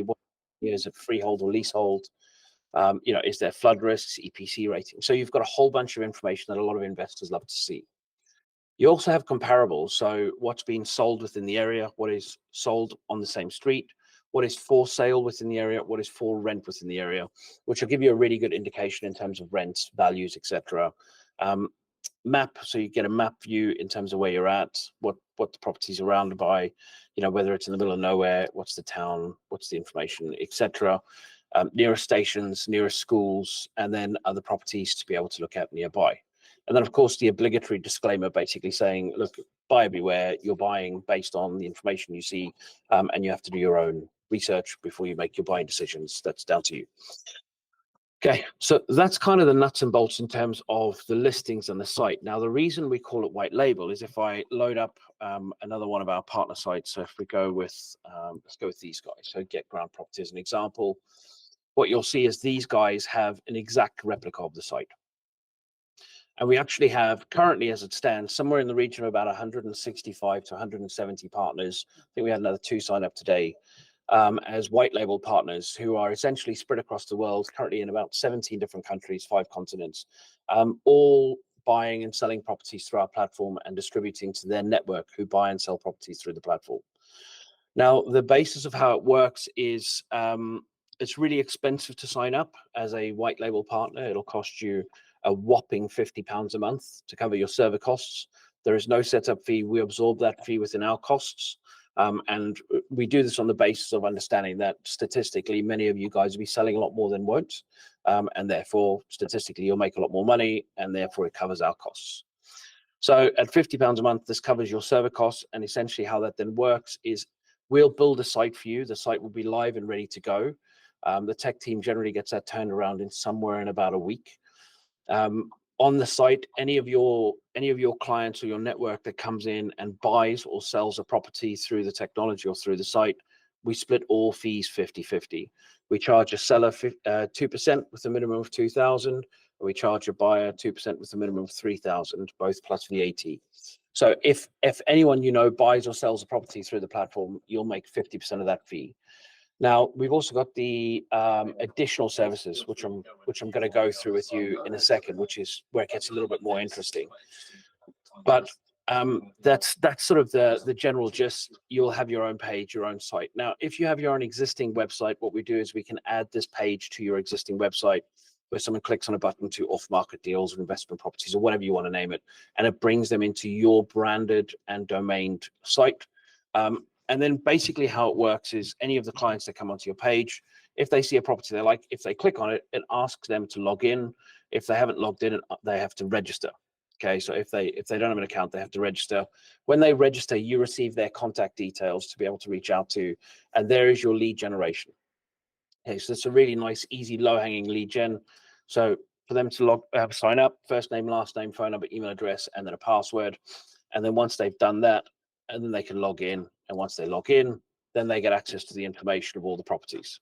what is it, freehold or leasehold? Is there flood risks, EPC rating? So you've got a whole bunch of information that a lot of investors love to see. You also have comparables. So what's being sold within the area, what is sold on the same street, what is for sale within the area, what is for rent within the area, which will give you a really good indication in terms of rents, values, etc. Map, so you get a map view in terms of where you're at, what the property's surrounded by, whether it's in the middle of nowhere, what's the town, what's the information, etc. Nearest stations, nearest schools, and then other properties to be able to look at nearby. And then, of course, the obligatory disclaimer basically saying, look, buyer beware, you're buying based on the information you see, and you have to do your own research before you make your buying decisions. That's down to you. Okay, so that's kind of the nuts and bolts in terms of the listings and the site. Now, the reason we call it white label is if I load up another one of our partner sites, so if we go with, let's go with these guys. So Get Ground Property as an example, what you'll see is these guys have an exact replica of the site. And we actually have currently, as it stands, somewhere in the region of about 165 to 170 partners. I think we had another 2 sign up today as white label partners who are essentially spread across the world, currently in about 17 different countries, 5 continents, all buying and selling properties through our platform and distributing to their network who buy and sell properties through the platform. Now, the basis of how it works is it's really expensive to sign up as a white label partner. It'll cost you a whopping £50 a month to cover your server costs. There is no setup fee. We absorb that fee within our costs. And we do this on the basis of understanding that statistically, many of you guys will be selling a lot more than won't. And therefore, statistically, you'll make a lot more money, and therefore it covers our costs. So at £50 a month, this covers your server costs. And essentially how that then works is we'll build a site for you. The site will be live and ready to go. The tech team generally gets that turned around in somewhere in about a week. On the site, any of your clients or your network that comes in and buys or sells a property through the technology or through the site, we split all fees 50-50. We charge a seller 2% with a minimum of 2,000, and we charge a buyer 2% with a minimum of 3,000, both plus VAT. So if anyone buys or sells a property through the platform, you'll make 50% of that fee. Now, we've also got the additional services, which I'm going to go through with you in a second, which is where it gets a little bit more interesting. But that's sort of the general gist. You'll have your own page, your own site. Now, if you have your own existing website, what we do is we can add this page to your existing website where someone clicks on a button to off-market deals or investment properties or whatever you want to name it, and it brings them into your branded and domained site. And then basically how it works is any of the clients that come onto your page, if they see a property they like, if they click on it, it asks them to log in. If they haven't logged in, they have to register. Okay, so if they don't have an account, they have to register. When they register, you receive their contact details to be able to reach out to, and there is your lead generation. Okay, so it's a really nice, easy, low-hanging lead gen. So for them to sign up, first name, last name, phone number, email address, and then a password. And then once they've done that, and then they can log in. And once they log in, then they get access to the information of all the properties.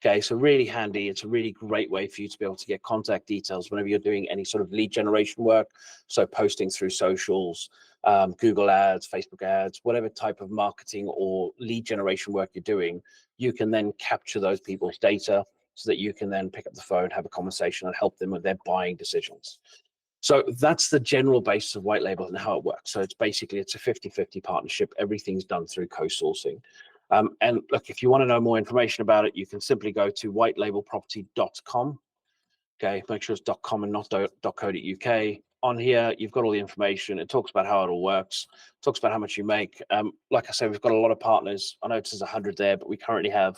Okay, so really handy. It's a really great way for you to be able to get contact details whenever you're doing any sort of lead generation work. So posting through socials, Google ads, Facebook ads, whatever type of marketing or lead generation work you're doing, you can then capture those people's data so that you can then pick up the phone, have a conversation, and help them with their buying decisions. So that's the general basis of white label and how it works. So it's a 50-50 partnership. Everything's done through co-sourcing. And look, if you want to know more information about it, you can simply go to whitelabelproperty.com. Okay, make sure it's .com and not .co.uk. On here, you've got all the information. It talks about how it all works. It talks about how much you make. Like I said, we've got a lot of partners. I know it says 100 there, but we currently have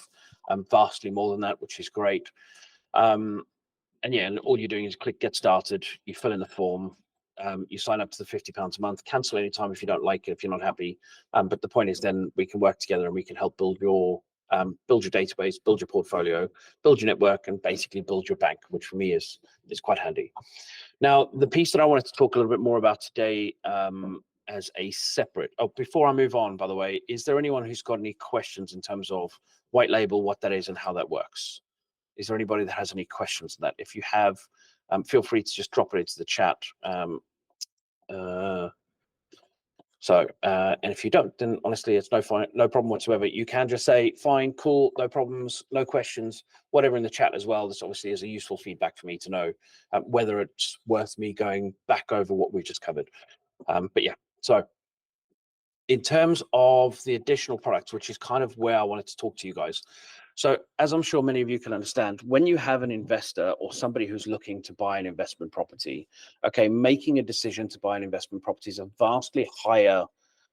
vastly more than that, which is great. And yeah, and all you're doing is click get started, you fill in the form, you sign up to the £50 a month, cancel anytime if you don't like it, if you're not happy. But the point is then we can work together and we can help build your database, build your portfolio, build your network, and basically build your bank, which for me is quite handy. Now, the piece that I wanted to talk a little bit more about today as a separate, before I move on, by the way, is there anyone who's got any questions in terms of white label, what that is and how that works? Is there anybody that has any questions on that? If you have, feel free to just drop it into the chat. So, and if you don't, then honestly, it's no problem whatsoever. You can just say, fine, cool, no problems, no questions, whatever in the chat as well. This obviously is a useful feedback for me to know whether it's worth me going back over what we just covered. But yeah, so in terms of the additional products, which is kind of where I wanted to talk to you guys. So as I'm sure many of you can understand, when you have an investor or somebody who's looking to buy an investment property, okay, making a decision to buy an investment property is a vastly higher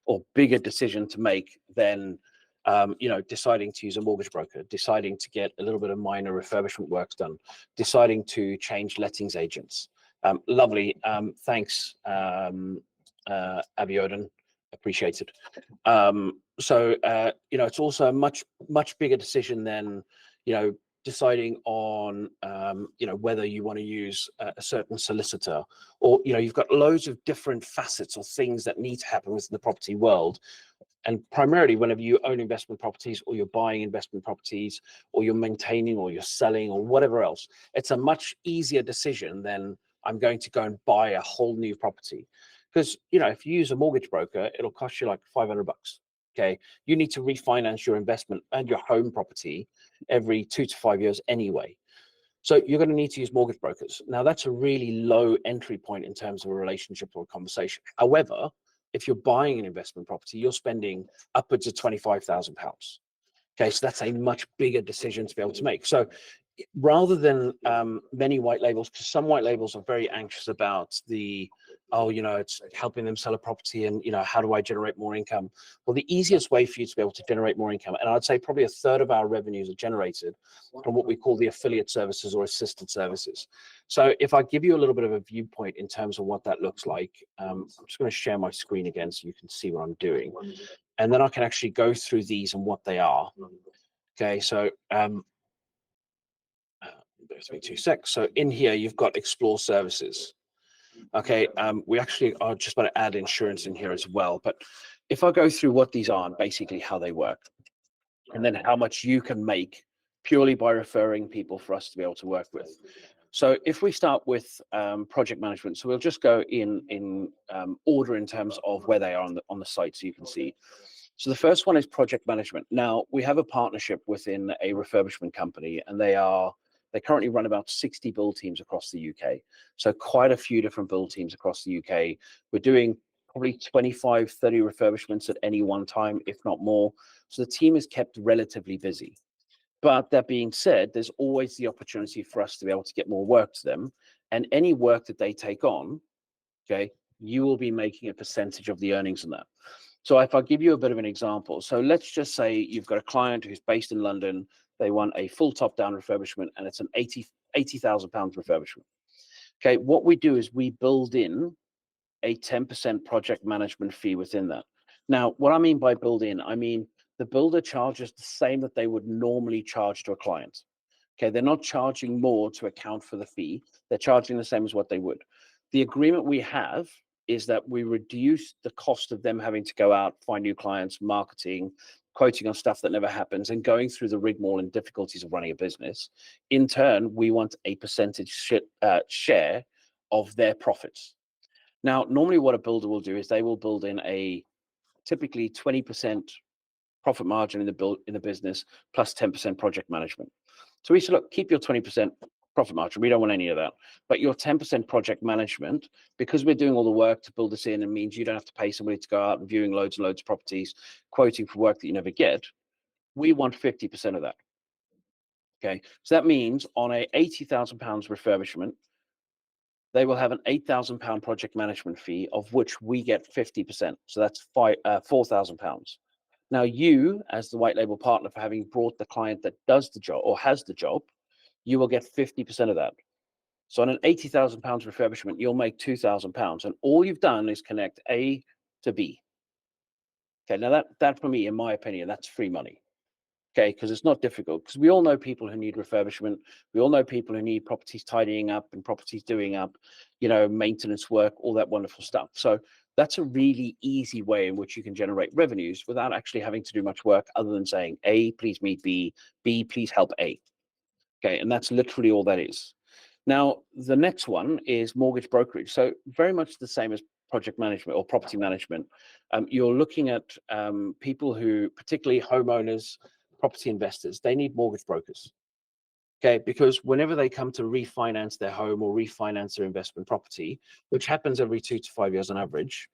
or bigger decision to make than deciding to use a mortgage broker, deciding to get a little bit of minor refurbishment works done, deciding to change lettings agents. Lovely. Thanks, Abiodun. Appreciated. It's also a much bigger decision than deciding on whether you want to use a certain solicitor, or you've got loads of different facets or things that need to happen within the property world. And primarily whenever you own investment properties, or you're buying investment properties, or you're maintaining, or you're selling, or whatever else, it's a much easier decision than I'm going to go and buy a whole new property. Because if you use a mortgage broker, it'll cost you like $500. Okay, you need to refinance your investment and your home property every 2 to 5 years anyway. So you're going to need to use mortgage brokers. Now that's a really low entry point in terms of a relationship or a conversation. However, if you're buying an investment property, you're spending upwards of £25,000. Okay, so that's a much bigger decision to be able to make. So rather than many white labels, because some white labels are very anxious about it's helping them sell a property, and how do I generate more income? Well, the easiest way for you to be able to generate more income, and I'd say probably a third of our revenues are generated from what we call the affiliate services or assisted services. So if I give you a little bit of a viewpoint in terms of what that looks like, I'm just going to share my screen again so you can see what I'm doing, and then I can actually go through these and what they are. Okay, so there's me 2 secs. So in here, you've got explore services. Okay, we actually are just about to add insurance in here as well. But if I go through what these are and basically how they work, and then how much you can make purely by referring people for us to be able to work with. So if we start with project management, so we'll just go in order in terms of where they are on the site, so you can see. So the first one is project management. Now we have a partnership within a refurbishment company, and they currently run about 60 build teams across the UK. So quite a few different build teams across the UK. We're doing probably 25, 30 refurbishments at any one time, if not more. So the team is kept relatively busy. But that being said, there's always the opportunity for us to be able to get more work to them. And any work that they take on, okay, you will be making a percentage of the earnings in that. So if I give you a bit of an example, so let's just say you've got a client who's based in London, they want a full top-down refurbishment, and it's an £80,000 refurbishment. Okay, what we do is we build in a 10% project management fee within that. Now, what I mean by build in, I mean the builder charges the same that they would normally charge to a client. Okay, they're not charging more to account for the fee. They're charging the same as what they would. The agreement we have is that we reduce the cost of them having to go out, find new clients, marketing, quoting on stuff that never happens, and going through the rigmarole and difficulties of running a business. In turn, we want a percentage share of their profits. Now, normally what a builder will do is they will build in a typically 20% profit margin in the business plus 10% project management. So we said, look, keep your 20% profit margin. We don't want any of that. But your 10% project management, because we're doing all the work to build this in, and means you don't have to pay somebody to go out reviewing loads and loads of properties, quoting for work that you never get. We want 50% of that. Okay. So that means on a £80,000 refurbishment, they will have an £8,000 project management fee, of which we get 50%. So that's £4,000. Now, you, as the white label partner, for having brought the client that does the job or has the job, you will get 50% of that. So on an £80,000 refurbishment, you'll make £2,000, and all you've done is connect A to B. Okay, now that for me, in my opinion, that's free money. Okay, because it's not difficult, because we all know people who need refurbishment. We all know people who need properties tidying up and properties doing up, maintenance work, all that wonderful stuff. So that's a really easy way in which you can generate revenues without actually having to do much work, other than saying, A, please meet B, B, please help A. Okay, and that's literally all that is. Now, the next one is mortgage brokerage. So very much the same as project management or property management, you're looking at people who, particularly homeowners, property investors, they need mortgage brokers. Okay, because whenever they come to refinance their home or refinance their investment property, which happens every 2 to 5 years on average,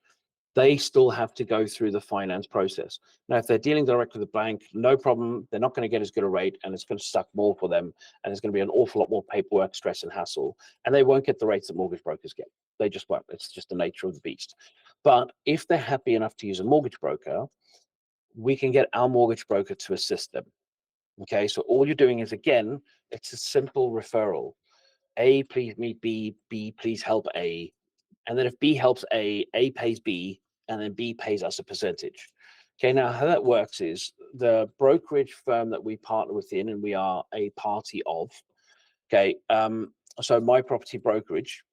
they still have to go through the finance process. Now, if they're dealing direct with the bank, no problem. They're not going to get as good a rate, and it's going to suck more for them, and it's going to be an awful lot more paperwork, stress, and hassle, and they won't get the rates that mortgage brokers get. They just won't. It's just the nature of the beast. But if they're happy enough to use a mortgage broker, we can get our mortgage broker to assist them. Okay, so all you're doing is, again, it's a simple referral. A, please meet B, B, please help A. And then if B helps A pays B, and then B pays us a percentage. Okay, now how that works is the brokerage firm that we partner within and we are a party of, okay, so My Property Brokerage,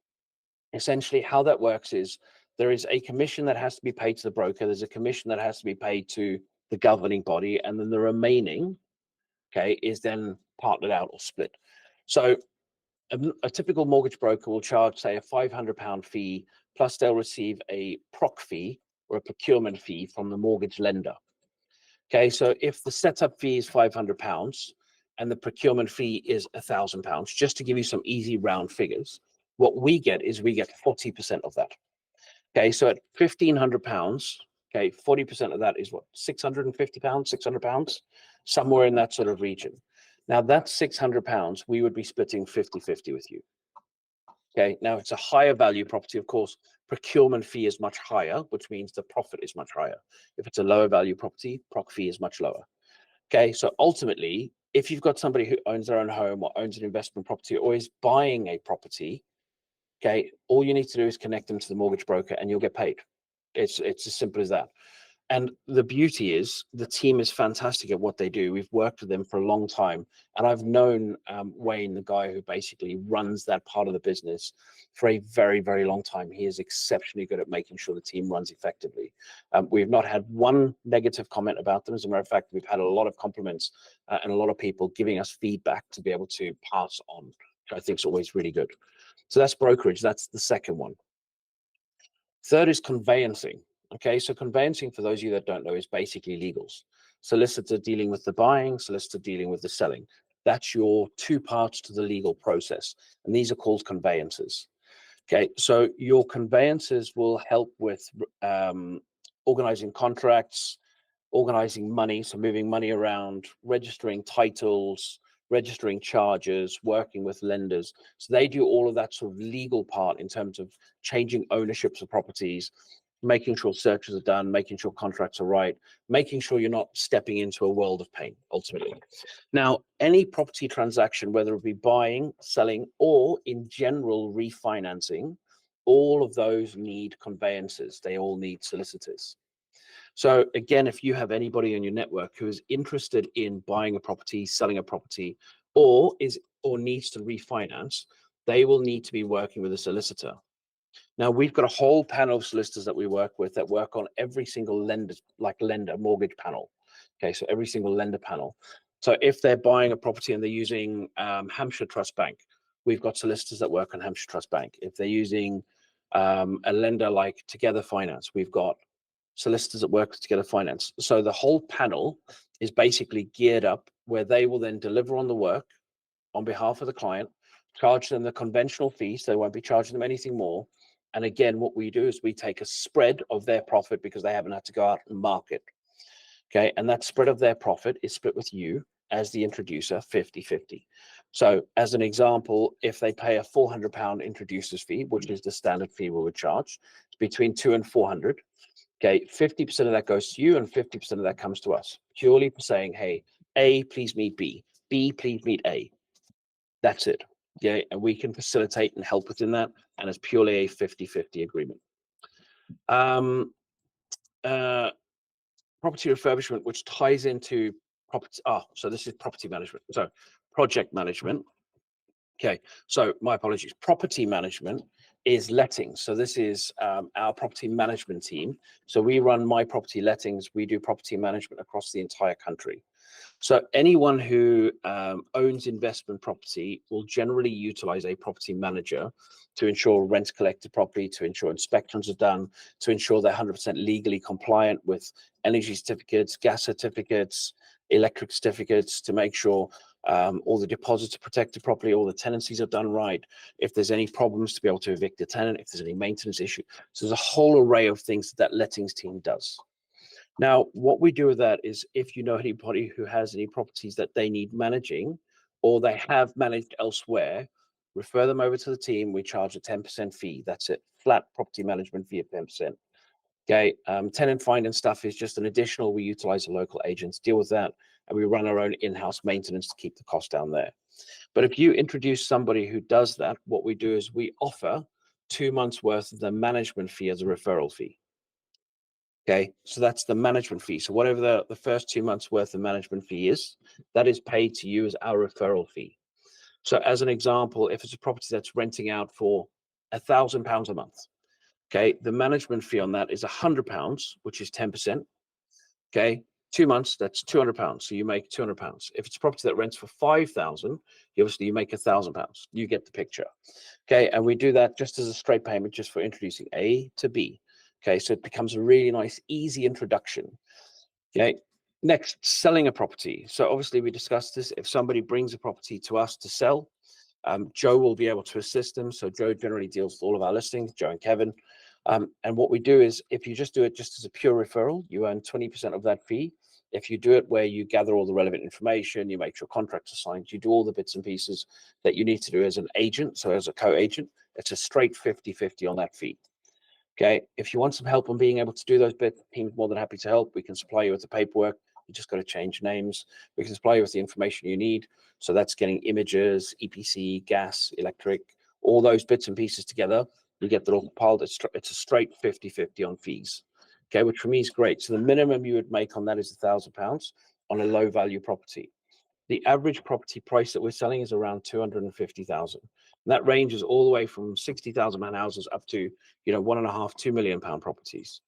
essentially how that works is there is a commission that has to be paid to the broker, there's a commission that has to be paid to the governing body, and then the remaining, okay, is then partnered out or split. So a typical mortgage broker will charge, say, a £500 fee, plus they'll receive a proc fee or a procurement fee from the mortgage lender. Okay, so if the setup fee is £500 and the procurement fee is £1,000, just to give you some easy round figures, what we get is we get 40% of that. Okay, so at £1,500, okay, 40% of that is what, £650, £600, somewhere in that sort of region. Now that's £600, we would be splitting 50-50 with you. Okay, now it's a higher value property, of course, procurement fee is much higher, which means the profit is much higher. If it's a lower value property, proc fee is much lower. Okay, so ultimately, if you've got somebody who owns their own home or owns an investment property or is buying a property, okay, all you need to do is connect them to the mortgage broker and you'll get paid. It's as simple as that. And the beauty is the team is fantastic at what they do. We've worked with them for a long time. And I've known Wayne, the guy who basically runs that part of the business, for a very, very long time. He is exceptionally good at making sure the team runs effectively. We've not had one negative comment about them. As a matter of fact, we've had a lot of compliments and a lot of people giving us feedback to be able to pass on, which I think is always really good. So that's brokerage. That's the second one. Third is conveyancing. Okay, so conveyancing, for those of you that don't know, is basically legals. Solicitor dealing with the buying, solicitor dealing with the selling. That's your two parts to the legal process. And these are called conveyancers. Okay, so your conveyancers will help with organizing contracts, organizing money, so moving money around, registering titles, registering charges, working with lenders. So they do all of that sort of legal part in terms of changing ownerships of properties, making sure searches are done, making sure contracts are right, making sure you're not stepping into a world of pain, ultimately. Now, any property transaction, whether it be buying, selling, or in general refinancing, all of those need conveyancers. They all need solicitors. So again, if you have anybody in your network who is interested in buying a property, selling a property, or needs to refinance, they will need to be working with a solicitor. Now, we've got a whole panel of solicitors that we work with that work on every single lender mortgage panel. Okay, so every single lender panel. So if they're buying a property and they're using Hampshire Trust Bank, we've got solicitors that work on Hampshire Trust Bank. If they're using a lender like Together Finance, we've got solicitors that work Together Finance. So the whole panel is basically geared up where they will then deliver on the work on behalf of the client, charge them the conventional fee, so they won't be charging them anything more. And again, what we do is we take a spread of their profit because they haven't had to go out and market. Okay, and that spread of their profit is split with you as the introducer 50-50. So as an example, if they pay a £400 introducer's fee, which is the standard fee we would charge, it's between 200 and 400. Okay, 50% of that goes to you and 50% of that comes to us, purely for saying, hey, A, please meet B, B, please meet A. That's it. Yeah, and we can facilitate and help within that, and it's purely a 50-50 agreement. Property refurbishment, which ties into property. So this is property management. So project management. Okay, so my apologies. Property management is lettings. So this is our property management team. So we run My Property Lettings. We do property management across the entire country. So anyone who owns investment property will generally utilize a property manager to ensure rent's collected properly, to ensure inspections are done, to ensure they're 100% legally compliant with energy certificates, gas certificates, electric certificates, to make sure all the deposits are protected properly, all the tenancies are done right. If there's any problems, to be able to evict a tenant, if there's any maintenance issue. So there's a whole array of things that lettings team does. Now, what we do with that is, if you know anybody who has any properties that they need managing or they have managed elsewhere, refer them over to the team. We charge a 10% fee. That's it. Flat property management fee of 10%. Okay. Tenant find and stuff is just an additional. We utilize the local agents, deal with that, and we run our own in-house maintenance to keep the cost down there. But if you introduce somebody who does that, what we do is we offer 2 months worth of the management fee as a referral fee. Okay, so that's the management fee. So whatever the first 2 months worth of management fee is, that is paid to you as our referral fee. So as an example, if it's a property that's renting out for £1,000 a month, okay, the management fee on that is £100, which is 10%. Okay, 2 months, that's £200. So you make £200. If it's a property that rents for 5,000, obviously you make £1,000. You get the picture. Okay, and we do that just as a straight payment, just for introducing A to B. Okay, so it becomes a really nice, easy introduction. Okay, next, selling a property. So obviously we discussed this. If somebody brings a property to us to sell, Joe will be able to assist them. So Joe generally deals with all of our listings, Joe and Kevin. And what we do is, if you just do it just as a pure referral, you earn 20% of that fee. If you do it where you gather all the relevant information, you make sure contracts are signed, you do all the bits and pieces that you need to do as an agent, so as a co-agent, it's a straight 50-50 on that fee. Okay, if you want some help on being able to do those bits, the team's more than happy to help. We can supply you with the paperwork. You just got to change names. We can supply you with the information you need. So that's getting images, EPC, gas, electric, all those bits and pieces together. You get that all compiled. It's a straight 50-50 on fees. Okay, which for me is great. So the minimum you would make on that is £1,000 on a low value property. The average property price that we're selling is around 250,000. That ranges all the way from 60,000 man houses up to, £1.5 to £2 million properties.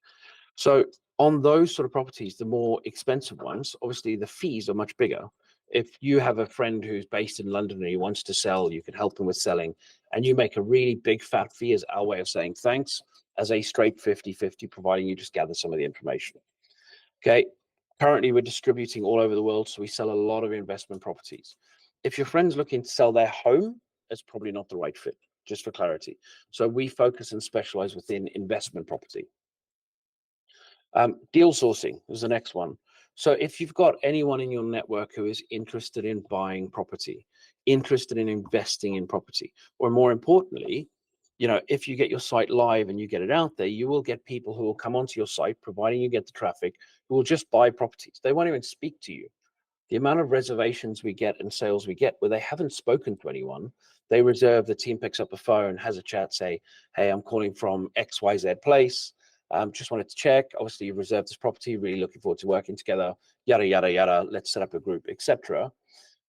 So on those sort of properties, the more expensive ones, obviously the fees are much bigger. If you have a friend who's based in London and he wants to sell, you can help him with selling, and you make a really big fat fee as our way of saying thanks, as a straight 50-50, providing you just gather some of the information. Okay. Currently, we're distributing all over the world, so we sell a lot of investment properties. If your friend's looking to sell their home, it's probably not the right fit, just for clarity. So we focus and specialize within investment property. Deal sourcing is the next one. So if you've got anyone in your network who is interested in buying property, interested in investing in property, or more importantly, if you get your site live and you get it out there, you will get people who will come onto your site, providing you get the traffic, who will just buy properties. They won't even speak to you. The amount of reservations we get and sales we get where they haven't spoken to anyone, they reserve, the team picks up the phone, has a chat, say, hey, I'm calling from XYZ place. Just wanted to check. Obviously, you've reserved this property, really looking forward to working together, yada, yada, yada. Let's set up a group, etc.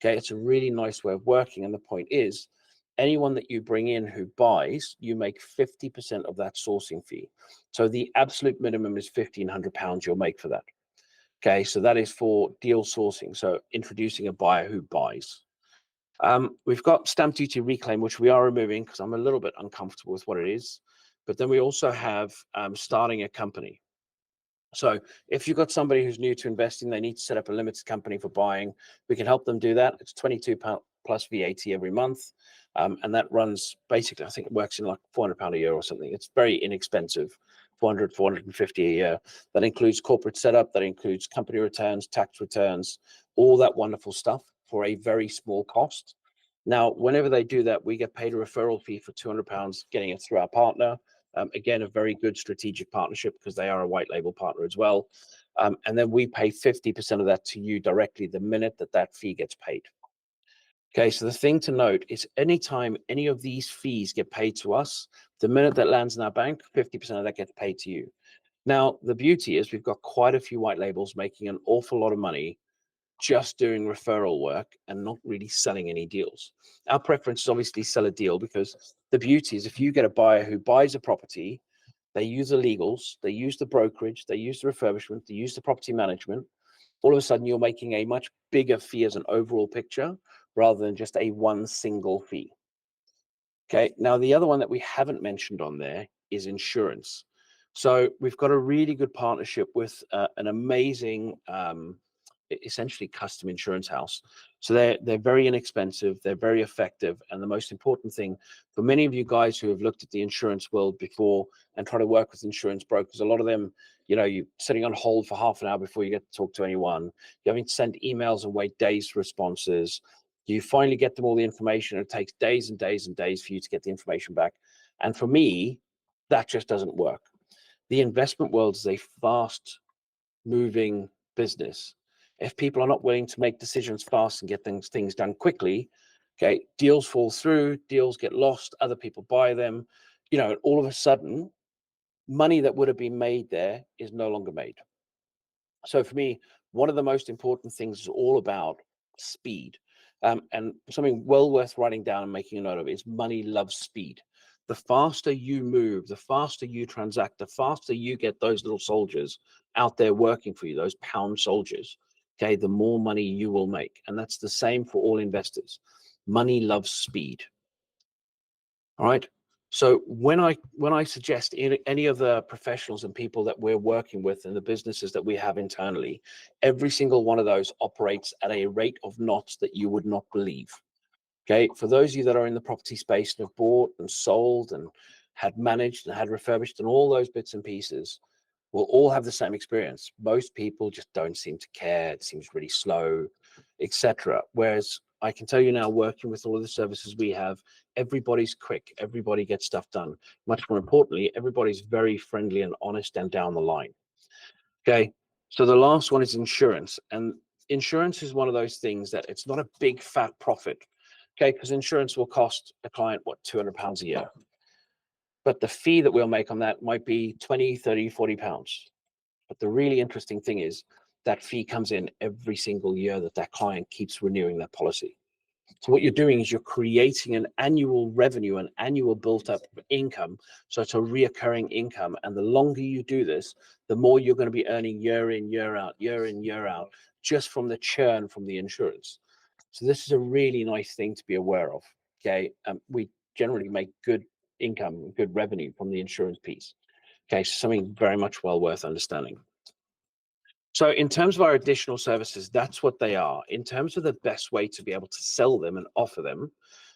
Okay, it's a really nice way of working. And the point is, anyone that you bring in who buys, you make 50% of that sourcing fee. So the absolute minimum is £1,500 you'll make for that. Okay, so that is for deal sourcing. So introducing a buyer who buys. We've got stamp duty reclaim, which we are removing because I'm a little bit uncomfortable with what it is. But then we also have starting a company. So if you've got somebody who's new to investing, they need to set up a limited company for buying, we can help them do that. It's £22 plus VAT every month. And that runs basically, I think it works in like £400 a year or something. It's very inexpensive, 400, 450 a year. That includes corporate setup, that includes company returns, tax returns, all that wonderful stuff for a very small cost. Now, whenever they do that, we get paid a referral fee for £200 getting it through our partner. Again, a very good strategic partnership because they are a white label partner as well. And then we pay 50% of that to you directly the minute that fee gets paid. Okay, so the thing to note is anytime any of these fees get paid to us, the minute that lands in our bank, 50% of that gets paid to you. Now, the beauty is we've got quite a few white labels making an awful lot of money just doing referral work and not really selling any deals. Our preference is obviously sell a deal, because the beauty is if you get a buyer who buys a property, they use the legals, they use the brokerage, they use the refurbishment, they use the property management, all of a sudden you're making a much bigger fee as an overall picture rather than just a one single fee. Okay, now the other one that we haven't mentioned on there is insurance. So we've got a really good partnership with an amazing, essentially custom insurance house. So they're very inexpensive, they're very effective, and the most important thing for many of you guys who have looked at the insurance world before and try to work with insurance brokers, a lot of them, you're sitting on hold for half an hour before you get to talk to anyone. You're having to send emails and wait days for responses. You finally get them all the information. It takes days and days and days for you to get the information back. And for me, that just doesn't work. The investment world is a fast moving business. If people are not willing to make decisions fast and get things done quickly, okay, deals fall through, deals get lost, other people buy them, all of a sudden, money that would have been made there is no longer made. So for me, one of the most important things is all about speed. And something well worth writing down and making a note of is money loves speed. The faster you move, the faster you transact, the faster you get those little soldiers out there working for you, those pound soldiers, okay, the more money you will make. And that's the same for all investors. Money loves speed. All right. So when I suggest any of the professionals and people that we're working with and the businesses that we have internally, every single one of those operates at a rate of knots that you would not believe. Okay. For those of you that are in the property space and have bought and sold and had managed and had refurbished and all those bits and pieces, will all have the same experience. Most people just don't seem to care. It seems really slow, etc. Whereas I can tell you now, working with all of the services we have, everybody's quick. Everybody gets stuff done. Much more importantly, everybody's very friendly and honest and down the line. Okay. So the last one is insurance. And insurance is one of those things that it's not a big fat profit. Okay. Because insurance will cost a client, what, £200 a year. But the fee that we'll make on that might be 20, 30, 40 pounds. But the really interesting thing is that fee comes in every single year that client keeps renewing their policy. So what you're doing is you're creating an annual revenue, an annual built up income. So it's a reoccurring income. And the longer you do this, the more you're going to be earning year in, year out, year in, year out, just from the churn from the insurance. So this is a really nice thing to be aware of. Okay. We generally make good income, good revenue from the insurance piece. Okay. So something very much well worth understanding. So in terms of our additional services, that's what they are. In terms of the best way to be able to sell them and offer them,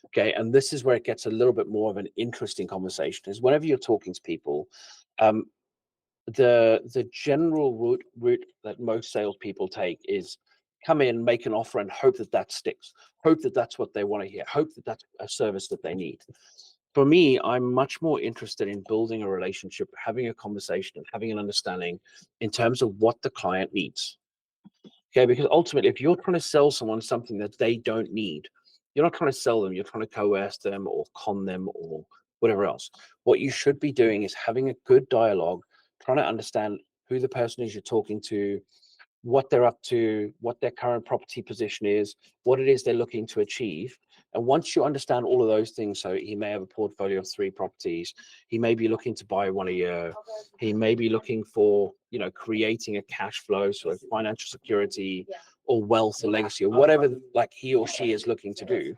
okay, and this is where it gets a little bit more of an interesting conversation, is whenever you're talking to people, the general route that most salespeople take is come in, make an offer, and hope that sticks. Hope that that's what they want to hear. Hope that that's a service that they need. For me, I'm much more interested in building a relationship, having a conversation, and having an understanding in terms of what the client needs. Okay, because ultimately, if you're trying to sell someone something that they don't need, you're not trying to sell them, you're trying to coerce them or con them or whatever else. What you should be doing is having a good dialogue, trying to understand who the person is you're talking to, what they're up to, what their current property position is, what it is they're looking to achieve. And once you understand all of those things, so he may have a portfolio of 3 properties, he may be looking to buy one a year, he may be looking for, creating a cash flow, so financial security or wealth or legacy or whatever like he or she is looking to do.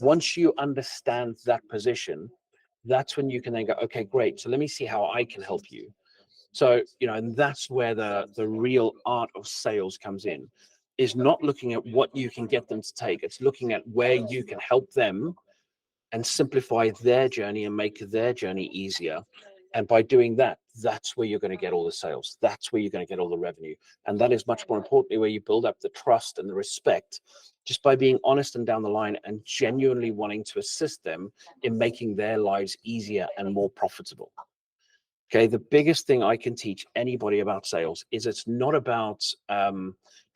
Once you understand that position, that's when you can then go, okay, great. So let me see how I can help you. So, and that's where the real art of sales comes in, is not looking at what you can get them to take. It's looking at where you can help them and simplify their journey and make their journey easier. And by doing that, that's where you're going to get all the sales. That's where you're going to get all the revenue. And that is much more importantly where you build up the trust and the respect just by being honest and down the line and genuinely wanting to assist them in making their lives easier and more profitable. Okay, the biggest thing I can teach anybody about sales is it's not about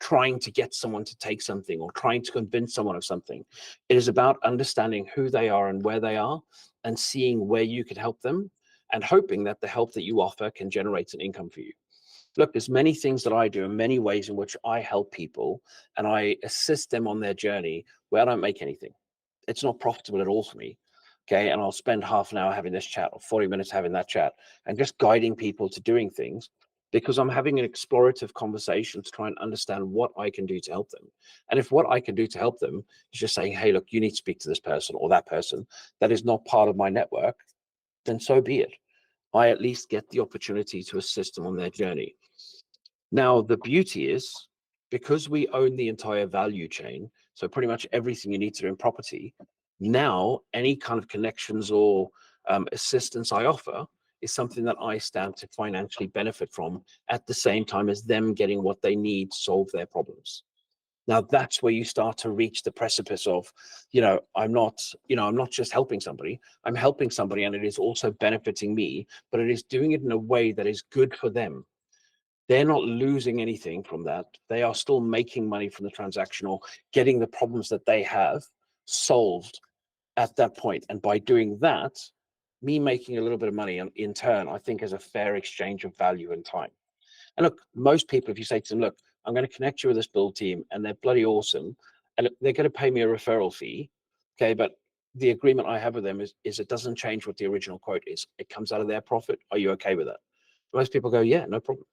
trying to get someone to take something or trying to convince someone of something. It is about understanding who they are and where they are and seeing where you can help them and hoping that the help that you offer can generate an income for you. Look, there's many things that I do and many ways in which I help people and I assist them on their journey where I don't make anything. It's not profitable at all for me. Okay. And I'll spend half an hour having this chat or 40 minutes having that chat and just guiding people to doing things. because I'm having an explorative conversation to try and understand what I can do to help them. And if what I can do to help them is just saying, hey, look, you need to speak to this person or that person that is not part of my network, then so be it. I at least get the opportunity to assist them on their journey. Now, the beauty is, because we own the entire value chain, so pretty much everything you need to do in property, now any kind of connections or assistance I offer is something that I stand to financially benefit from at the same time as them getting what they need to solve their problems. Now that's where you start to reach the precipice of, I'm not just helping somebody, I'm helping somebody and it is also benefiting me, but it is doing it in a way that is good for them. They're not losing anything from that. They are still making money from the transaction or getting the problems that they have solved at that point. And by doing that, me making a little bit of money in turn, I think is a fair exchange of value and time. And look, most people, if you say to them, look, I'm going to connect you with this build team and they're bloody awesome, and they're going to pay me a referral fee, okay, but the agreement I have with them is it doesn't change what the original quote is. It comes out of their profit. Are you okay with that? Most people go, yeah, no problem.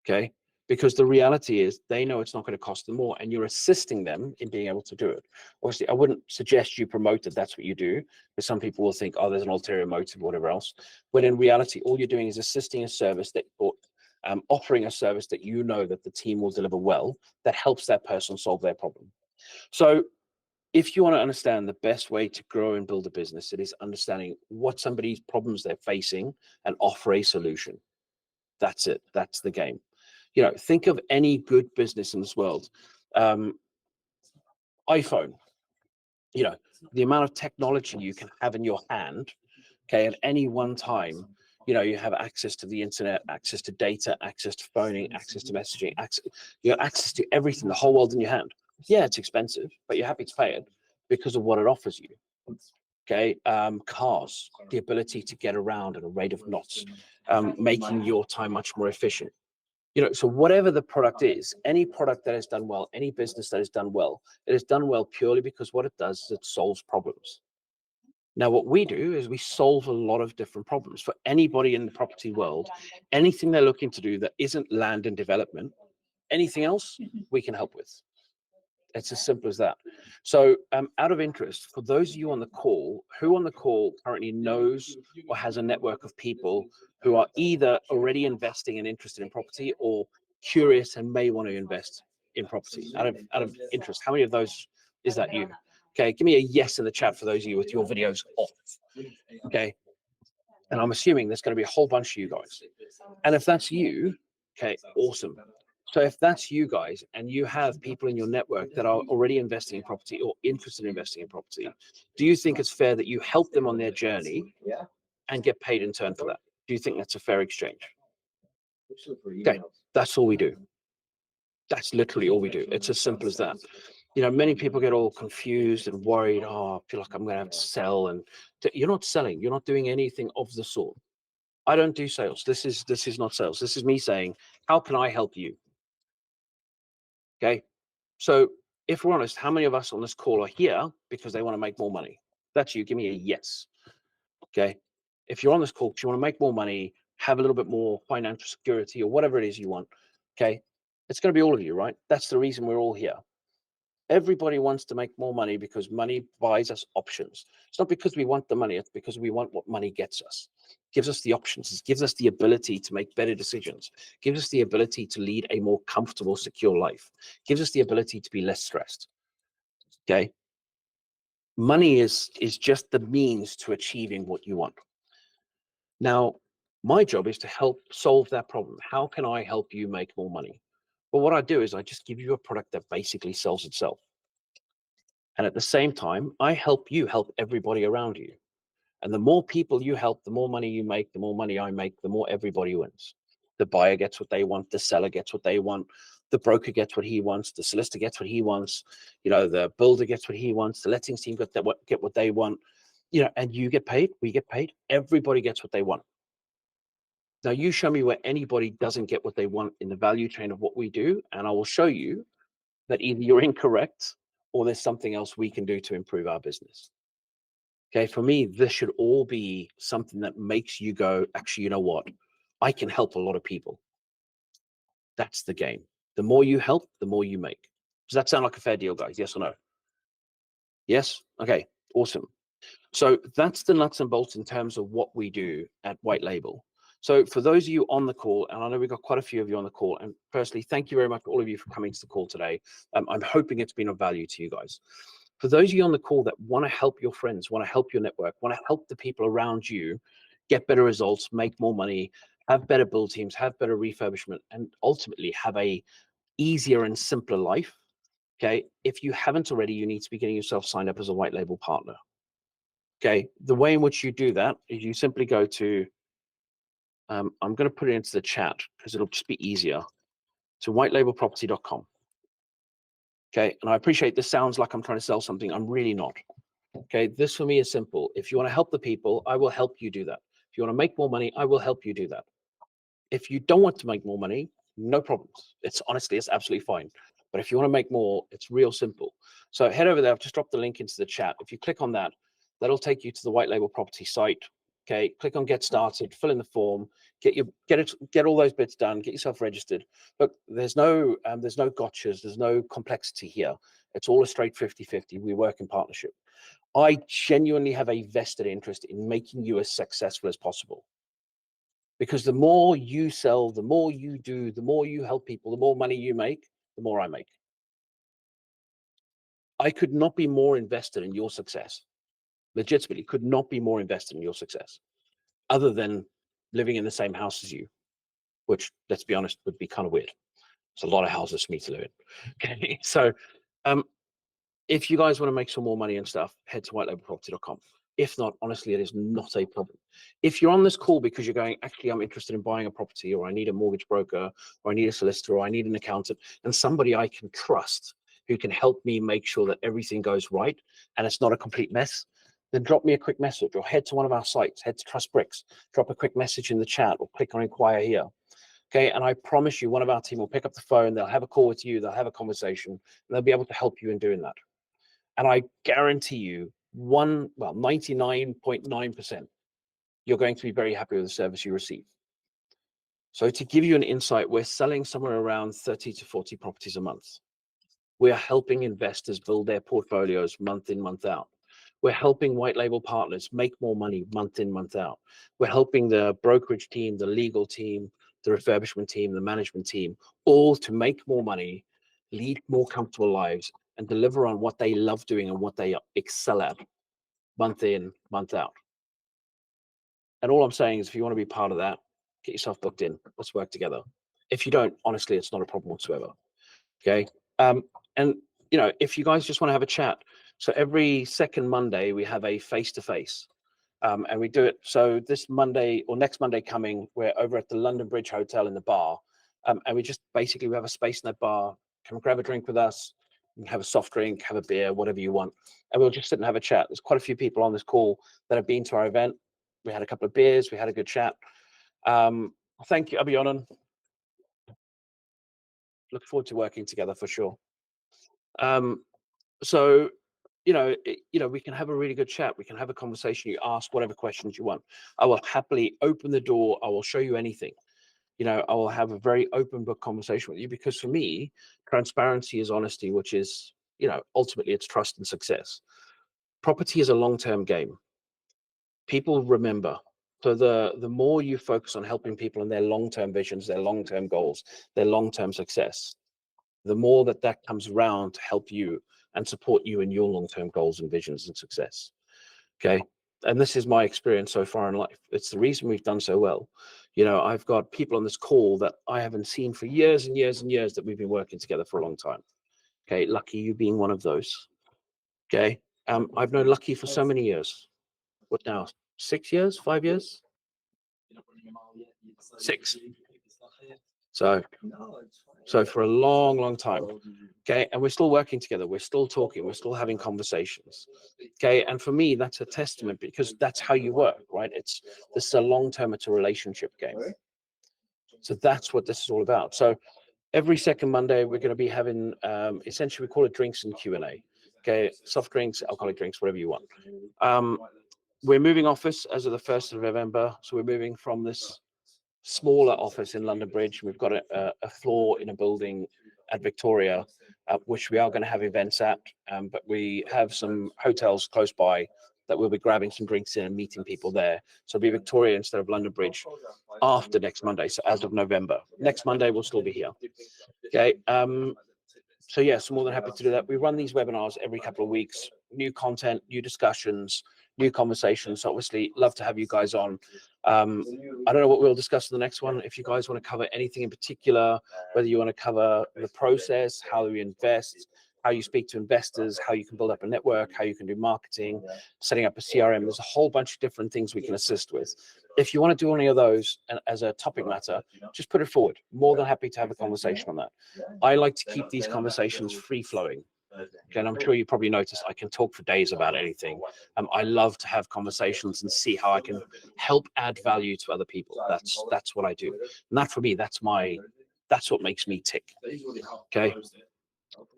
Okay, because the reality is they know it's not going to cost them more and you're assisting them in being able to do it. Obviously, I wouldn't suggest you promote it. That's what you do, because some people will think, oh, there's an ulterior motive or whatever else. When in reality, all you're doing is assisting a service that, or offering a service that you know that the team will deliver well, that helps that person solve their problem. So if you want to understand the best way to grow and build a business, it is understanding what somebody's problems they're facing and offer a solution. That's it. That's the game. Think of any good business in this world. iPhone, the amount of technology you can have in your hand, okay, at any one time, you have access to the internet, access to data, access to phoning, access to messaging, access to everything, the whole world in your hand. Yeah, it's expensive, but you're happy to pay it because of what it offers you. Okay, cars, the ability to get around at a rate of knots, making your time much more efficient. So whatever the product is, any product that is done well, any business that is done well, it is done well purely because what it does is it solves problems. Now, what we do is we solve a lot of different problems for anybody in the property world. Anything they're looking to do that isn't land and development, anything else we can help with. It's as simple as that. So out of interest, for those of you on the call, who on the call currently knows or has a network of people who are either already investing and interested in property or curious and may want to invest in property? Out of interest, how many of those is that you? Okay, give me a yes in the chat for those of you with your videos off. Okay, and I'm assuming there's going to be a whole bunch of you guys. And if that's you, okay, awesome. So if that's you guys and you have people in your network that are already investing in property or interested in investing in property, do you think it's fair that you help them on their journey and get paid in turn for that? Do you think that's a fair exchange? Okay, that's all we do. That's literally all we do. It's as simple as that. Many people get all confused and worried. Oh, I feel like I'm going to have to sell. And you're not selling. You're not doing anything of the sort. I don't do sales. This is not sales. This is me saying, how can I help you? Okay. So if we're honest, how many of us on this call are here because they want to make more money? That's you. Give me a yes. Okay. If you're on this call, do you want to make more money, have a little bit more financial security or whatever it is you want? Okay. It's going to be all of you, right? That's the reason we're all here. Everybody wants to make more money because money buys us options. It's not because we want the money, it's because we want what money gets us. It gives us the options, it gives us the ability to make better decisions, it gives us the ability to lead a more comfortable, secure life, it gives us the ability to be less stressed. Okay. Money is just the means to achieving what you want. Now, my job is to help solve that problem. How can I help you make more money? Well, what I do is I just give you a product that basically sells itself. And at the same time, I help you help everybody around you. And the more people you help, the more money you make, the more money I make, the more everybody wins. The buyer gets what they want, the seller gets what they want, the broker gets what he wants, the solicitor gets what he wants, the builder gets what he wants, the lettings team get what they want, and you get paid, we get paid, everybody gets what they want. Now you show me where anybody doesn't get what they want in the value chain of what we do, and I will show you that either you're incorrect or there's something else we can do to improve our business. Okay, for me, this should all be something that makes you go, actually, you know what? I can help a lot of people. That's the game. The more you help, the more you make. Does that sound like a fair deal, guys? Yes or no? Yes? Okay, awesome. So that's the nuts and bolts in terms of what we do at White Label. So for those of you on the call, and I know we've got quite a few of you on the call, and personally, thank you very much, all of you, for coming to the call today. I'm hoping it's been of value to you guys. For those of you on the call that want to help your friends, want to help your network, want to help the people around you get better results, make more money, have better build teams, have better refurbishment, and ultimately have a easier and simpler life, okay? If you haven't already, you need to be getting yourself signed up as a White Label partner. Okay, the way in which you do that is you simply go to, I'm going to put it into the chat because it'll just be easier, to whitelabelproperty.com. Okay, and I appreciate this sounds like I'm trying to sell something. I'm really not. Okay, this for me is simple. If you want to help the people, I will help you do that. If you want to make more money, I will help you do that. If you don't want to make more money, no problems. It's honestly, it's absolutely fine. But if you want to make more, it's real simple. So head over there. I've just dropped the link into the chat. If you click on that, that'll take you to the White Label Property site. Okay, click on Get Started, fill in the form, get all those bits done, get yourself registered. Look, there's no gotchas, there's no complexity here. It's all a straight 50-50. We work in partnership. I genuinely have a vested interest in making you as successful as possible. Because the more you sell, the more you do, the more you help people, the more money you make, the more I make. I could not be more invested in your success. Legitimately, could not be more invested in your success, other than living in the same house as you, which, let's be honest, would be kind of weird. It's a lot of houses for me to live in. Okay, so if you guys want to make some more money and stuff, head to whitelabelproperty.com. If not, honestly, it is not a problem. If you're on this call because you're going, actually, I'm interested in buying a property, or I need a mortgage broker, or I need a solicitor, or I need an accountant, and somebody I can trust who can help me make sure that everything goes right and it's not a complete mess, then drop me a quick message, or head to one of our sites, head to Trust Bricks, drop a quick message in the chat, or click on Inquire here. Okay, and I promise you, one of our team will pick up the phone, they'll have a call with you, they'll have a conversation, and they'll be able to help you in doing that. And I guarantee you, 99.9%, you're going to be very happy with the service you receive. So to give you an insight, we're selling somewhere around 30 to 40 properties a month. We are helping investors build their portfolios month in, month out. We're helping White Label partners make more money month in, month out. We're helping the brokerage team, the legal team, the refurbishment team, the management team, all to make more money, lead more comfortable lives, and deliver on what they love doing and what they excel at month in, month out. And all I'm saying is, if you want to be part of that, get yourself booked in. Let's work together. If you don't, honestly, it's not a problem whatsoever. Okay. And you know, if you guys just want to have a chat, so every second Monday we have a face-to-face, and we do it. So this Monday, or next Monday coming, we're over at the London Bridge Hotel in the bar, and we just basically, we have a space in that bar. Come grab a drink with us, have a soft drink, have a beer, whatever you want, and we'll just sit and have a chat. There's quite a few people on this call that have been to our event. We had a couple of beers, we had a good chat. Thank you, Abionon. Look forward to working together for sure. So, you know, we can have a really good chat. We can have a conversation. You ask whatever questions you want. I will happily open the door. I will show you anything. You know, I will have a very open book conversation with you, because for me, transparency is honesty, which is, you know, ultimately it's trust and success. Property is a long-term game. People remember. So the more you focus on helping people and their long-term visions, their long-term goals, their long-term success, the more that comes around to help you and support you in your long-term goals and visions and success. Okay. And this is my experience so far in life. It's the reason we've done so well. You know, I've got people on this call that I haven't seen for years and years and years, that we've been working together for a long time. Okay. Lucky, you being one of those. Okay. I've known Lucky for so many years. What now? 6 years, 5 years? 6. So for a long, long time. Okay. And we're still working together. We're still talking. We're still having conversations. Okay. And for me, that's a testament, because that's how you work, right? This is a long-term, it's a relationship game. So that's what this is all about. So every second Monday, we're going to be having, essentially, we call it drinks and Q&A. Okay. Soft drinks, alcoholic drinks, whatever you want. We're moving office as of the 1st of November. So we're moving from this smaller office in London Bridge. We've got a floor in a building at Victoria, which we are going to have events at, but we have some hotels close by that we'll be grabbing some drinks in and meeting people there. So it'll be Victoria instead of London Bridge after next Monday. So as of November, next Monday we'll still be here. Okay. So yes, more than happy to do that. We run these webinars every couple of weeks, new content, new discussions, new conversations. So obviously love to have you guys on. I don't know what we'll discuss in the next one. If you guys want to cover anything in particular, whether you want to cover the process, how you invest, how you speak to investors, how you can build up a network, how you can do marketing, setting up a CRM, there's a whole bunch of different things we can assist with. If you want to do any of those as a topic matter, just put it forward. More than happy to have a conversation on that. I like to keep these conversations free flowing. Okay, and I'm sure you probably noticed I can talk for days about anything. I love to have conversations and see how I can help add value to other people. That's what I do. And that for me, that's what makes me tick. Okay.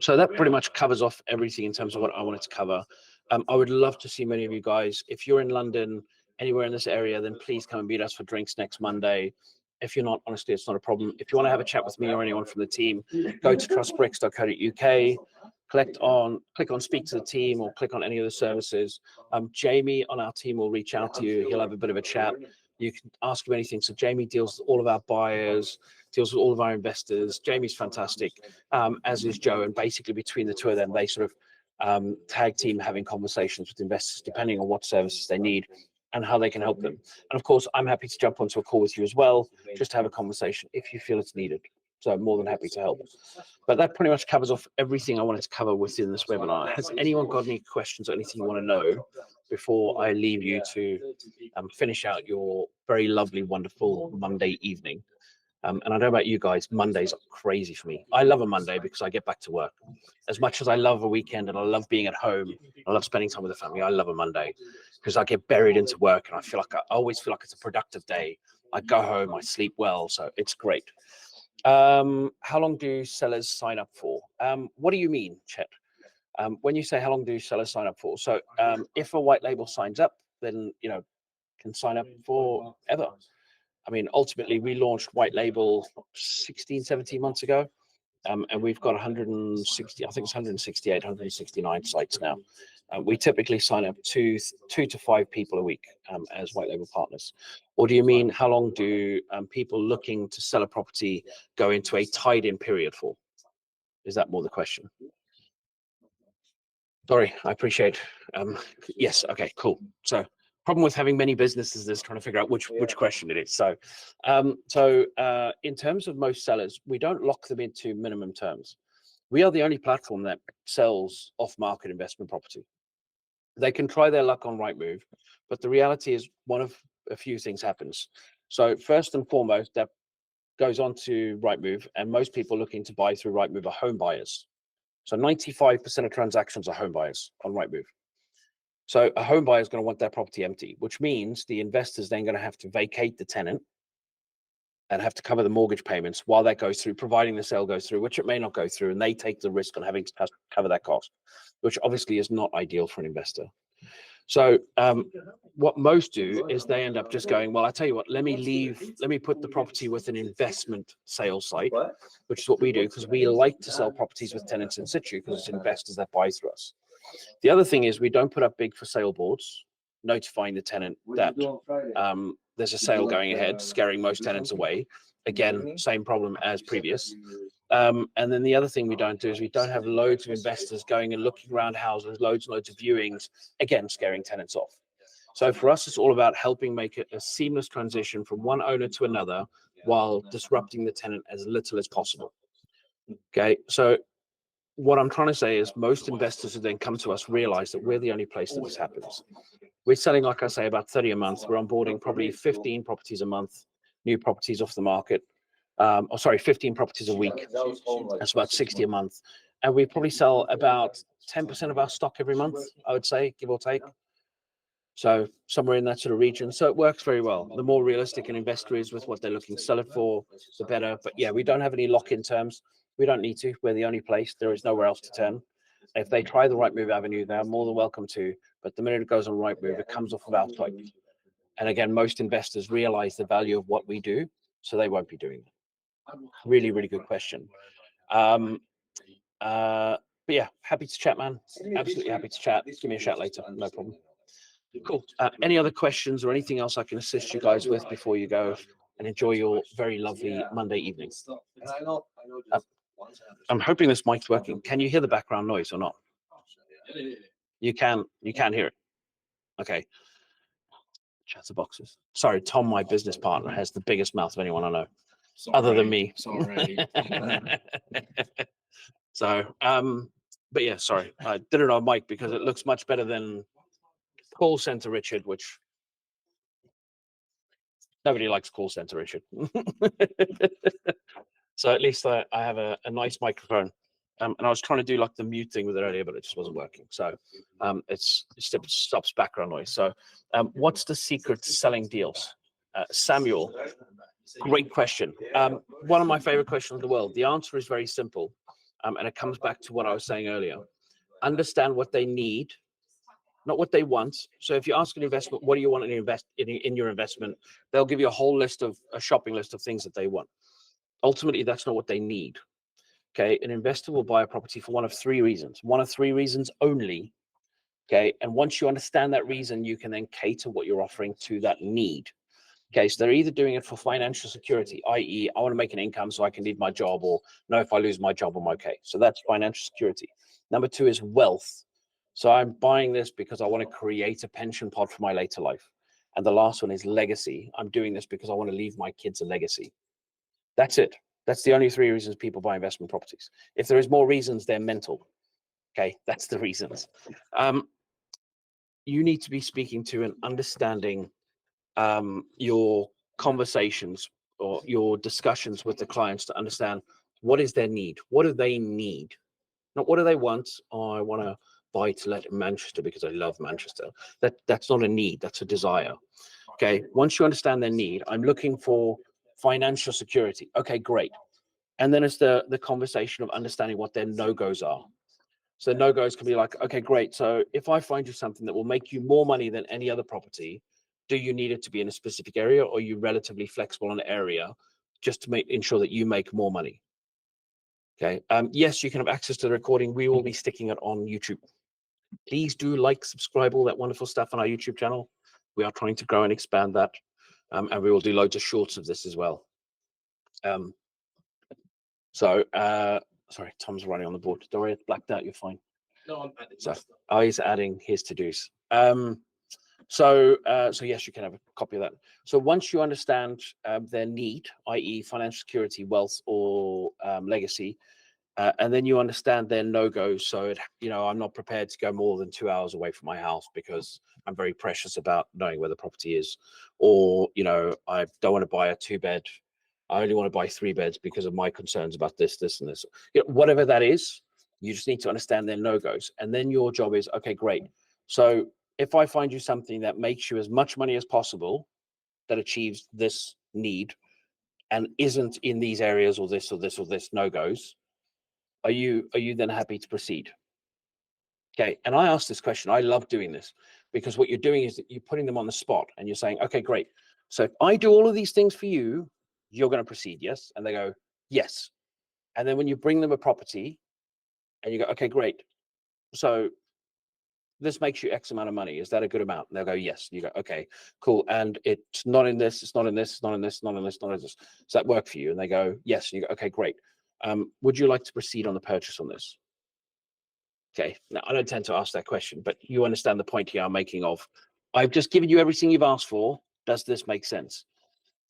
So that pretty much covers off everything in terms of what I wanted to cover. I would love to see many of you guys. If you're in London, anywhere in this area, then please come and meet us for drinks next Monday. If you're not, honestly, it's not a problem. If you want to have a chat with me or anyone from the team, go to trustbricks.co.uk, click on speak to the team, or click on any of the services. Jamie on our team will reach out to you. He'll have a bit of a chat. You can ask him anything. So Jamie deals with all of our buyers, deals with all of our investors. Jamie's fantastic, as is Joe. And basically between the two of them, they sort of tag team having conversations with investors, depending on what services they need and how they can help them. And of course, I'm happy to jump onto a call with you as well, just to have a conversation if you feel it's needed. So I'm more than happy to help. But that pretty much covers off everything I wanted to cover within this webinar. Has anyone got any questions or anything you want to know before I leave you to finish out your very lovely, wonderful Monday evening? And I don't know about you guys, Mondays are crazy for me. I love a Monday because I get back to work. As much as I love a weekend and I love being at home, I love spending time with the family, I love a Monday because I get buried into work and I always feel like it's a productive day. I go home, I sleep well, so it's great. How long do sellers sign up for? What do you mean, Chet? When you say how long do sellers sign up for? So if a white label signs up, then can sign up for ever. I mean, ultimately, we launched white label 16, 17 months ago, and we've got 160, I think it's 168, 169 sites now. We typically sign up two to 5 people a week as white label partners. Or do you mean how long do people looking to sell a property go into a tied-in period for? Is that more the question? Sorry, I appreciate. Yes, okay, cool. So problem with having many businesses is trying to figure out which question it is. So in terms of most sellers, we don't lock them into minimum terms. We are the only platform that sells off-market investment property. They can try their luck on Rightmove, but the reality is one of a few things happens. So first and foremost, that goes on to Rightmove, and most people looking to buy through Rightmove are home buyers. So 95% of transactions are home buyers on Rightmove. So a home buyer is going to want their property empty, which means the investor's then going to have to vacate the tenant and have to cover the mortgage payments while that goes through, providing the sale goes through, which it may not go through, and they take the risk on having to cover that cost, which obviously is not ideal for an investor. So what most do is they end up just going, well, I tell you what, let me put the property with an investment sales site, which is what we do, because we like to sell properties with tenants in situ because it's investors that buy through us. The other thing is we don't put up big for sale boards notifying the tenant that there's a sale going ahead, scaring most tenants away. Again, same problem as previous. And then the other thing we don't do is we don't have loads of investors going and looking around houses, loads and loads of viewings, again, scaring tenants off. So for us, it's all about helping make it a seamless transition from one owner to another while disrupting the tenant as little as possible. Okay, so what I'm trying to say is most investors who then come to us realize that we're the only place that this happens. We're selling, like I say, about 30 a month. We're onboarding probably 15 properties a month, new properties off the market. 15 properties a week. That's about 60 a month. And we probably sell about 10% of our stock every month, I would say, give or take. So somewhere in that sort of region. So it works very well. The more realistic an investor is with what they're looking to sell it for, the better. But yeah, we don't have any lock-in terms. We don't need to. We're the only place. There is nowhere else to turn. If they try the Rightmove avenue, they're more than welcome to. But the minute it goes on Rightmove, it comes off of our site. And again, most investors realize the value of what we do. so they won't be doing that. Really, really good question. But yeah, happy to chat, man. Absolutely happy to chat. Give me a shout later. No problem. Cool. Any other questions or anything else I can assist you guys with before you go and enjoy your very lovely Monday evening? I'm hoping this mic's working. Can you hear the background noise or not? You can hear it. Okay. Chatterboxes. Sorry, Tom, my business partner, has the biggest mouth of anyone I know, other than me. Sorry. So, but yeah, sorry, I did it on mic because it looks much better than call center Richard, which nobody likes call center Richard. So at least I have a nice microphone. And I was trying to do like the mute thing with it earlier, but it just wasn't working. So it stops background noise. So what's the secret to selling deals? Samuel, great question. One of my favorite questions in the world. The answer is very simple. And it comes back to what I was saying earlier. Understand what they need, not what they want. So if you ask an investment, what do you want to invest in your investment? They'll give you a shopping list of things that they want. Ultimately, that's not what they need. Okay, an investor will buy a property for one of three reasons only. Okay, and once you understand that reason, you can then cater what you're offering to that need. Okay, so they're either doing it for financial security, i.e., I want to make an income so I can leave my job, or no, if I lose my job, I'm okay. So that's financial security. Number two is wealth. So I'm buying this because I want to create a pension pot for my later life. And the last one is legacy. I'm doing this because I want to leave my kids a legacy. That's it. That's the only three reasons people buy investment properties. If there is more reasons, they're mental. Okay, that's the reasons. You need to be speaking to and understanding your conversations or your discussions with the clients to understand what is their need. What do they need? Not what do they want? Oh, I want to buy to let in Manchester because I love Manchester. That's not a need. That's a desire. Okay. Once you understand their need, I'm looking for financial security. Okay, great. And then it's the conversation of understanding what their no-goes are. So no-goes can be like, okay, great. So if I find you something that will make you more money than any other property, do you need it to be in a specific area, or are you relatively flexible on an area just to ensure that you make more money? Okay. Yes, you can have access to the recording. We will be sticking it on YouTube. Please do like, subscribe, all that wonderful stuff on our YouTube channel. We are trying to grow and expand that. And we will do loads of shorts of this as well. Sorry, Tom's running on the board. Don't worry, it's blacked out. You're fine. No, I'm adding. So, he's adding his to-dos. So yes, you can have a copy of that. So once you understand their need, i.e., financial security, wealth, or legacy, and then you understand their no-goes. So I'm not prepared to go more than 2 hours away from my house because I'm very precious about knowing where the property is, or I don't want to buy a 2-bed. I only want to buy 3 beds because of my concerns about this, and this. Whatever that is, you just need to understand their no-goes. And then your job is, okay, great. So if I find you something that makes you as much money as possible, that achieves this need, and isn't in these areas or this no-goes, are you then happy to proceed? Okay. And I ask this question. I love doing this because what you're doing is that you're putting them on the spot and you're saying, okay, great. So if I do all of these things for you, you're going to proceed, yes? And they go, yes. And then when you bring them a property and you go, okay, great. So this makes you X amount of money. Is that a good amount? And they'll go, yes. You go, okay, cool. And it's not in this, it's not in this, it's not in this, not in this, not in this. Does that work for you? And they go, yes. And you go, okay, great. Would you like to proceed on the purchase on this? Okay. Now, I don't tend to ask that question, but you understand the point here I'm making of, I've just given you everything you've asked for. Does this make sense?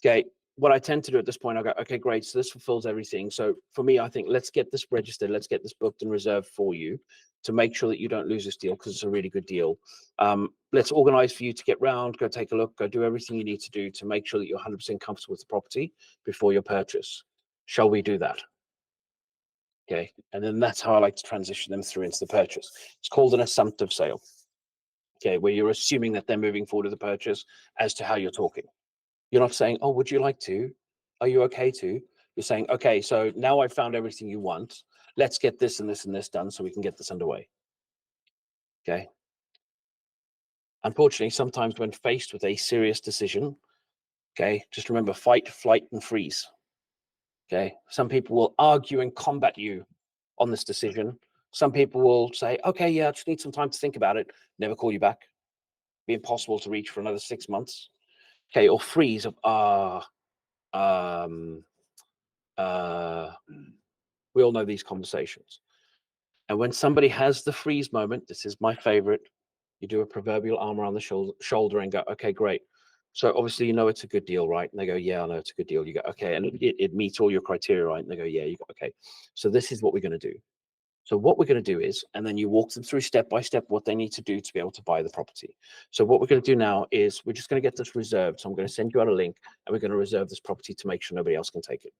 Okay. What I tend to do at this point, I go, okay, great. So this fulfills everything. So for me, I think let's get this registered. Let's get this booked and reserved for you to make sure that you don't lose this deal because it's a really good deal. Let's organize for you to get round, go take a look, go do everything you need to do to make sure that you're 100% comfortable with the property before your purchase. Shall we do that? Okay, and then that's how I like to transition them through into the purchase. It's called an assumptive sale. Okay, where you're assuming that they're moving forward to the purchase as to how you're talking. You're not saying, oh, would you like to? Are you okay to? You're saying, okay, so now I've found everything you want. Let's get this and this and this done so we can get this underway. Okay. Unfortunately, sometimes when faced with a serious decision, Okay, just remember fight, flight, and freeze. Okay, some people will argue and combat you on this decision. Some people will say, okay, yeah, I just need some time to think about it, never call you back, be impossible to reach for another 6 months. Okay, or freeze of, we all know these conversations. And when somebody has the freeze moment, this is my favorite, you do a proverbial arm around the shoulder and go, okay, great. So obviously, you know, it's a good deal, right? And they go, yeah, I know it's a good deal. You go, okay. And it meets all your criteria, right? And they go, yeah, you go, okay. So this is what we're going to do. So what we're going to do is, and then you walk them through step by step what they need to do to be able to buy the property. So what we're going to do now is we're just going to get this reserved. So I'm going to send you out a link and we're going to reserve this property to make sure nobody else can take it.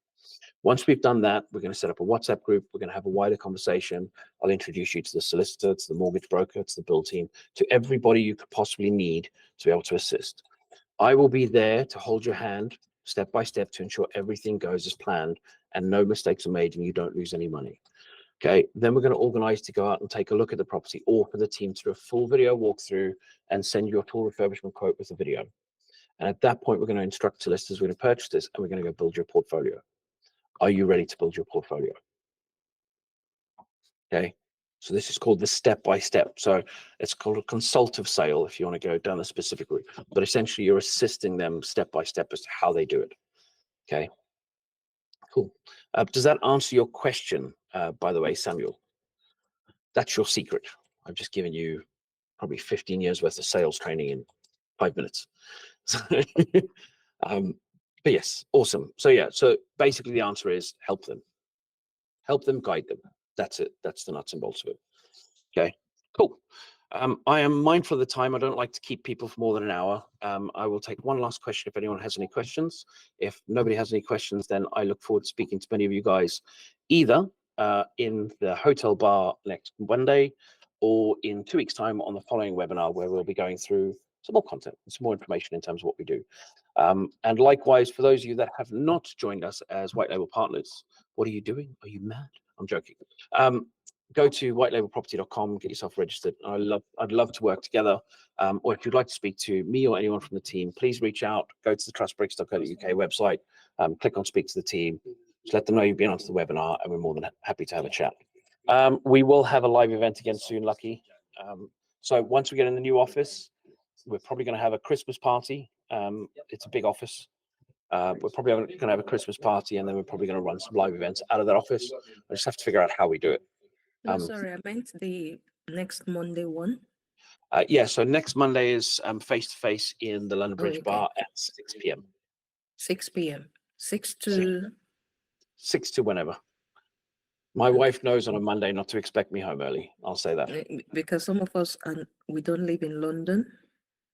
Once we've done that, we're going to set up a WhatsApp group. We're going to have a wider conversation. I'll introduce you to the solicitor, to the mortgage broker, to the build team, to everybody you could possibly need to be able to assist. I will be there to hold your hand step by step to ensure everything goes as planned and no mistakes are made and you don't lose any money. Okay, then we're going to organize to go out and take a look at the property, or for the team to do a full video walkthrough and send you a full refurbishment quote with a video. And at that point, we're going to instruct solicitors, we're going to purchase this and we're going to go build your portfolio. Are you ready to build your portfolio? Okay, so this is called the step-by-step. So it's called a consultative sale if you want to go down a specific route, but essentially you're assisting them step-by-step as to how they do it. Okay, cool. Does that answer your question, by the way, Samuel? That's your secret. I've just given you probably 15 years worth of sales training in 5 minutes. But yes, awesome. So yeah, so basically the answer is help them, guide them. That's it. That's the nuts and bolts of it. Okay, cool. I am mindful of the time. I don't like to keep people for more than an hour. I will take one last question if anyone has any questions. If nobody has any questions, then I look forward to speaking to many of you guys, either in the hotel bar next Monday or in 2 weeks' time on the following webinar, where we'll be going through some more content and some more information in terms of what we do. And likewise, for those of you that have not joined us as White Label Partners, what are you doing? Are you mad? I'm joking. Go to whitelabelproperty.com, get yourself registered. I'd love to work together. Or if you'd like to speak to me or anyone from the team, please reach out. Go to the trustbricks.co.uk website, click on speak to the team. Just let them know you've been onto the webinar, and we're more than happy to have a chat. We will have a live event again soon, Lucky. So once we get in the new office, we're probably going to have a Christmas party. It's a big office. We're probably going to have a Christmas party, and then we're probably going to run some live events out of that office. I just have to figure out how we do it. No, sorry, I meant the next Monday one. Yeah, so next Monday is face-to-face in the London Bridge Bar at 6 p.m. 6 p.m. 6 to... 6 to whenever. My wife knows on a Monday not to expect me home early. I'll say that. Because some of us, we don't live in London,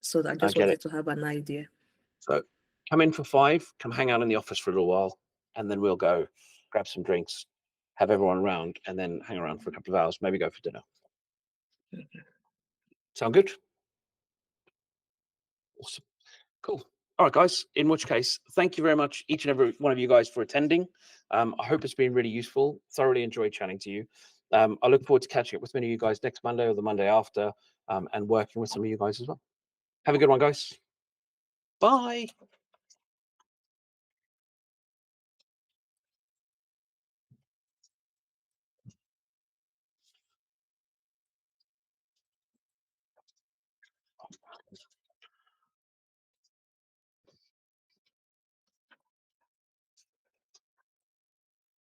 so I just wanted to have an idea. So come in for 5, come hang out in the office for a little while, and then we'll go grab some drinks, have everyone around, and then hang around for a couple of hours, maybe go for dinner. Sound good? Awesome. Cool. All right, guys, in which case, thank you very much, each and every one of you guys, for attending. I hope it's been really useful. Thoroughly enjoyed chatting to you. I look forward to catching up with many of you guys next Monday or the Monday after, and working with some of you guys as well. Have a good one, guys. Bye.